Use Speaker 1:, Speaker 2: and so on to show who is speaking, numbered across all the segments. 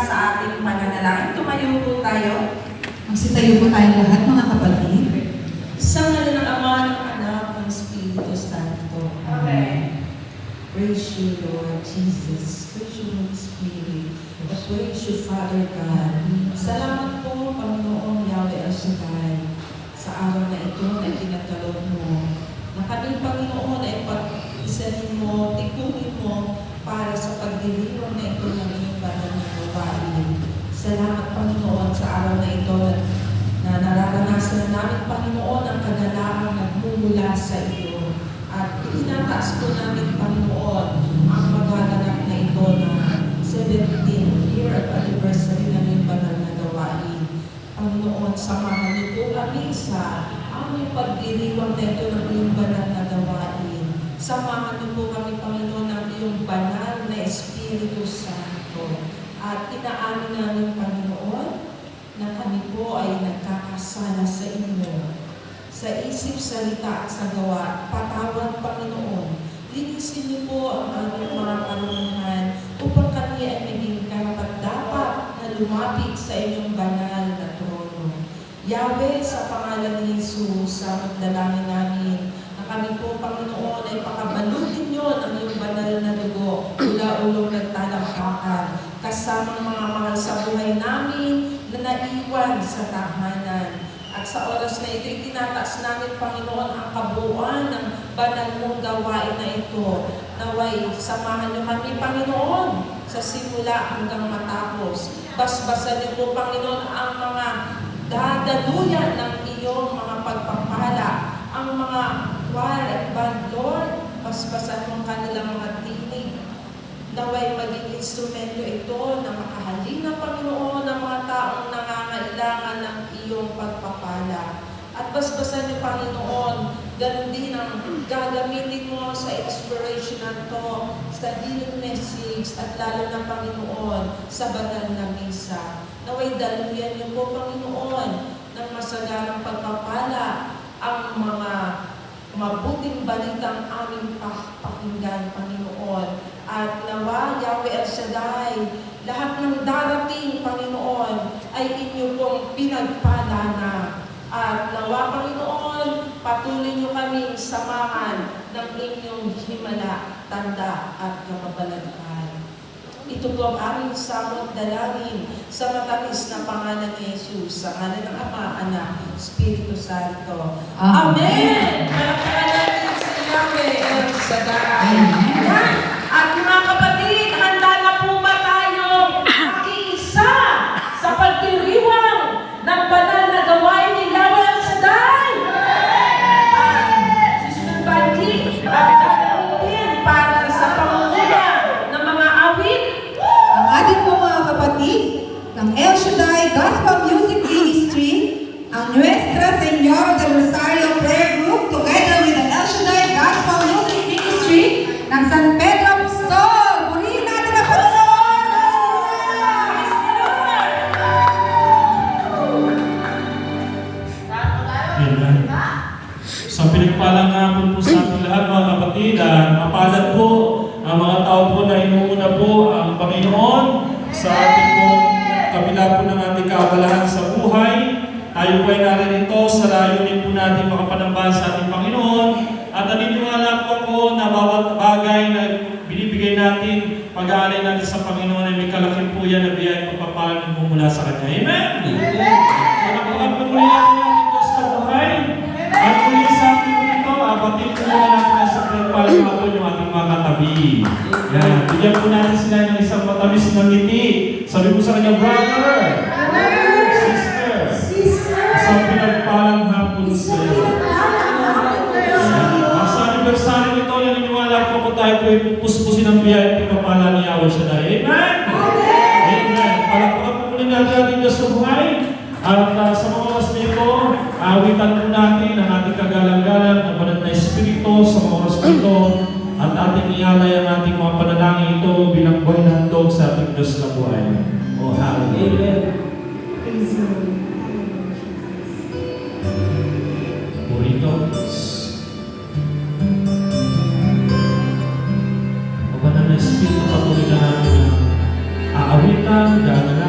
Speaker 1: sa ating pananalangin. Tumayo po tayo.
Speaker 2: Magsitayo po tayo lahat, mga kapatid.
Speaker 1: Sa ngalan ng Ama, ng Anak, ng Espiritu Santo. Amen. Praise you, Lord Jesus. Praise you, Holy Spirit. Praise you, Father God. Salamat po, Panginoon Yahweh El Shaddai, sa araw na ito na tinatawag mo, na kami, Panginoon, ay pag-isahin mo, tikunin mo, para sa pagdiriwang na ito ng iyong banal na gawain. Salamat, Panginoon, sa araw na ito na nararanasan na namin, Panginoon, ang kagalaang nagmumula sa iyo. At itinataas po namin, Panginoon, ang magaganap na ito na 17th year anniversary ng iyong banal na gawain. Panginoon, samahan niyo po kami sa aming pagdiriwang na ito ng iyong banal na gawain. Samahan niyo po kami, Panginoon, ng iyong banal na Espiritu Santo. At inaamin namin, Panginoon, na kami po ay nagkakasala sa inyo. Sa isip, salita at sa gawa, patawad, Panginoon. Linisin niyo po ang aming mga kalungan upang kami ay maging karapat-dapat na lumapit sa inyong banal na trono. Yahweh, sa pangalan ni Jesus, sa magdalangin namin, na kami po, Panginoon, ay pakabalutin niyo ng iyong banal na dugo mula ulong nagtalangkakan, kasamang mga mahal sa buhay namin na naiwan sa tahanan. At sa oras na ito, itinataas namin, Panginoon, ang kabuuan ng banal mong gawain na ito. Naway, samahan niyo kami, Panginoon, sa simula hanggang matapos. Basbasan niyo po, Panginoon, ang mga dadaluyan ng iyong mga pagpapala, ang mga choir at band, Lord, basbasan mo ang kanilang mga tinig. Naway maging instrumento ito na makahalin na, Panginoon, ng mga taong nangangailangan ng iyong pagpapala. At basbasan niyo, Panginoon, ganun din ang gagamitin mo sa inspiration na ito, sa healing message, at lalo na, Panginoon, sa banal na misa. Naway daluyan niyo po, Panginoon, ng masaganang pagpapala ang mga mabuting balitang aming pakinggan, Panginoon. At nawa, Yahweh El Shaddai, lahat ng darating, Panginoon, ay inyo pong pinagpala na. At nawa, Panginoon, patuloy niyo kaming samahan ng inyong himala, tanda at kapabalaghan. Ito po ang aming samot dalangin sa matamis na pangalan ni Jesus, sa ngalan ng Ama, Anak, Espiritu Santo. Amen! Palakpakan natin si Yahweh El Shaddai. Amen! At mga kapatid, handa na po ba tayong makiisa sa pagdiriwang ng banal na gawain ni Yahweh El Shaddai? Sister Banji, at gagawin para sa pamumuno ng mga awit.
Speaker 2: Ang ating po, mga kapatid, ng El Shaddai Gospel Music Ministry, ang Nuestra Señora del Rosario Prayer Group, together with the El Shaddai Gospel Music Ministry ng San Pedro Apostol. Purihin natin ang Panginoon!
Speaker 3: Amen. Sa pinagpalang hapon po sa ating lahat, mga kapatid, mapalad po ang mga tao po na inuuna po ang Panginoon sa ating pong kabila po ng ating kaabalahan sa buhay. Tayo po ay narinito sa layunin po natin makapanambahan sa ating Panginoon. At naniniwala po ako na bawat bagay na binibigay natin, pag-aalay natin sa Panginoon ay may kalaking po yan na biyay pagpapalang mula sa Kanya. Amen? Panakuhan po muli natin ang Diyos sa buhay. At muli sa ating po ito, abatin po muna natin sa pinagpalang hapon yung ating mga katabi. Yan. Bigyan po natin sila ng isang matamis na ngiti. Sabi po sa kanya, brother, sister, isang pinagpalang hapon sa iyo. Sa anibersaryo nito, naniniwala po kung tayo po ay pupuspusin ang biyaya at pagpapala ni Yahweh Shaddai. Amen? Amen. Palakpakan po muli natin ating Diyos sa buhay. At sa mga oras nito, awitan po natin ang ating kagalang-galang ng banal na Espiritu sa mga oras nito. At ating ialay ang ating mga panalangin ito bilang buhay na handog sa ating Diyos na buhay. O hallelujah. Purito. O banal na Espiritu, patuloy na natin ang aawitan, gano'n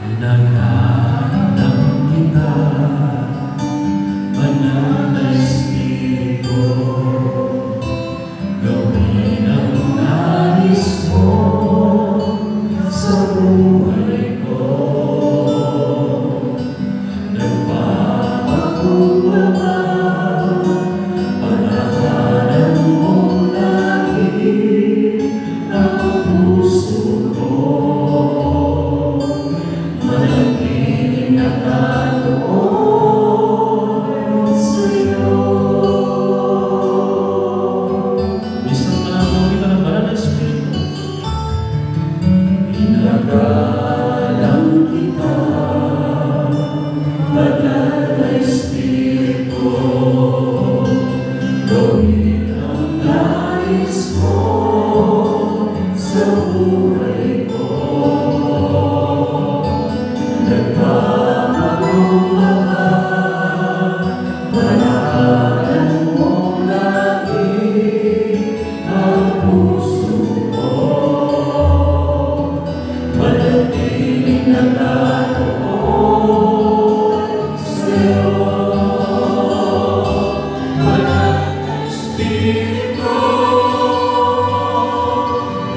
Speaker 3: Hinahanap kita, banal na Espiritu, gawin ang nais mo sa buhay ko. Nagpapakumbaba, panahanan mo lagi ang puso ko. Manatiling nakatuon sa'yo. Minsan mananaw kita ng banal na Espiritu. Pinagalang kita, banal na Espiritu, gawin ang nais mo sa buhay ko. Nagpapakumbaba, panahanan mo lagi ang puso ko. Manatiling nakatuon sa'yo. Banal na Espiritu,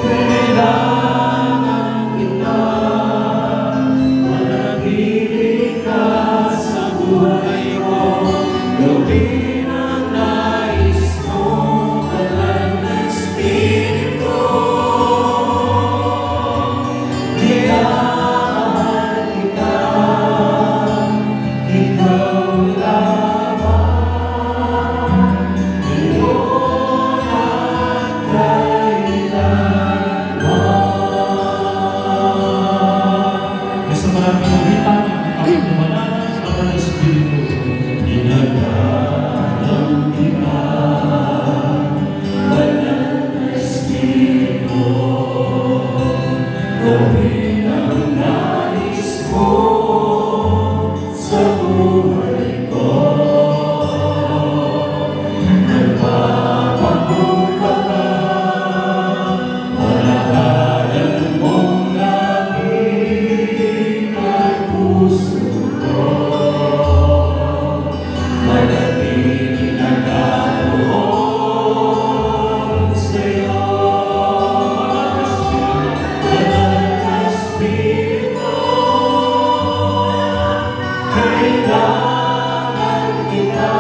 Speaker 3: kailangan kita. Manatili ka sa buhay ko, gawin ang nais mo. Banal na Espiritu, minamahal kita, ikaw lamang, ngayon at kailanman. Basta maraming ulitan ang pagmamanan sa banal na Espiritu. Pinagalang kita, banal na Espiritu, gawin ang nais mo sa buhay ko. Nagpapakumbaba, panahanan mong lagi ang puso ko. Manatiling nakatuon sa'yo. Banal na Espiritu, kailangan kita.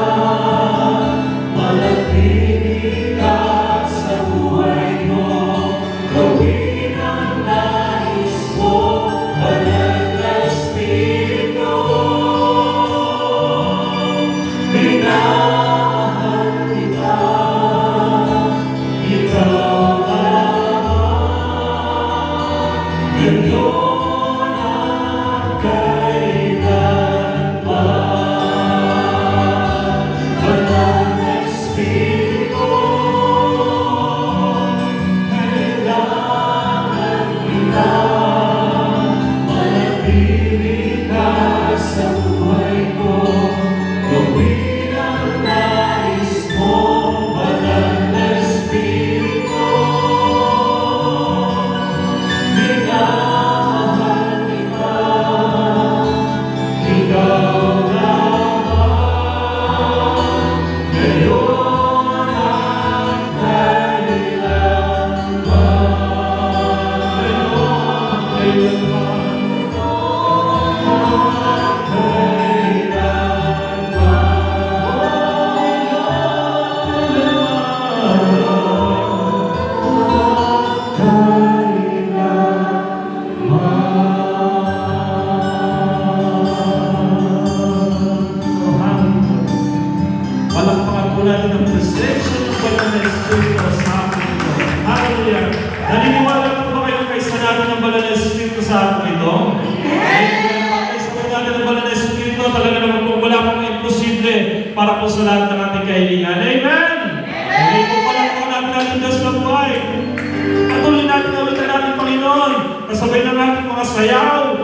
Speaker 3: Manatili ka sa buhay ko, gawin ang nais mo. Banal na Espiritu, minamahal kita, ikaw lamang, ngayon at kailanman. Banal na Espiritu, kailangan kita. Manatili ka sa buhay ko, gawin ang nais mo. Banal na Espiritu, minamahal kita, ikaw lamang, ngayon at kailanman. Palakpakan po natin ang presensya ng banal na Espiritu sa atin ito. Hallelujah! Naniniwala po ba kayo kaisa natin ang banal na Espiritu sa atin ito? Kaisa po natin ang banal na Espiritu, talaga naman po wala pong imposible para po sa lahat ng ating kahilingan. Amen! Hindi po palakpakan natin natin Diyos na buhay. Patuloy natin natin Panginoon, kasabay ng ating mga sayaw,